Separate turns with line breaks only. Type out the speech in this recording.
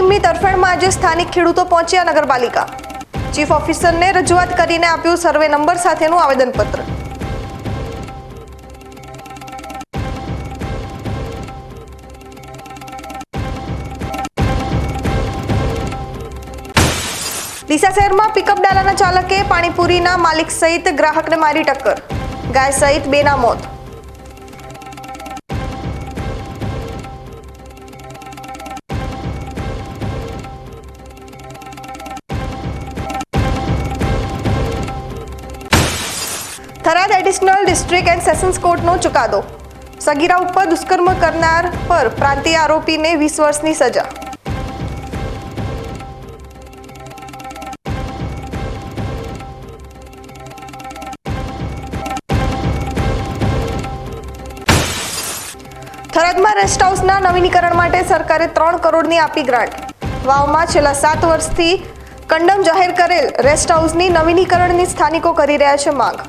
જમીનની તરફેણમાં આજે સ્થાનિક ખેડૂતો પહોંચ્યા નગરપાલિકા। ચીફ ઓફિસરને રજૂઆત કરીને આપ્યું સર્વે નંબર સાથેનું આવેદનપત્ર। ડીસા શહેરમાં પિકઅપ ડાલાના ચાલકે પાણીપુરીના માલિક સહિત ગ્રાહકને મારી ટક્કર, ગાય સહિત બેના મોત। Tharad additional district and sessions કોર્ટનો ચુકાદો, સગીરા ઉપર દુષ્કર્મ કરનાર પર પ્રાંતીય આરોપીને 20 વર્ષની સજા। થરાદમાં રેસ્ટ હાઉસના નવીનીકરણ માટે સરકારે 3 કરોડની આપી ગ્રાન્ટ। વાવમાં છેલ્લા 7 વર્ષથી કંડમ જાહેર કરેલ રેસ્ટ હાઉસની નવીનીકરણની સ્થાનિકો કરી રહ્યા છે માંગ।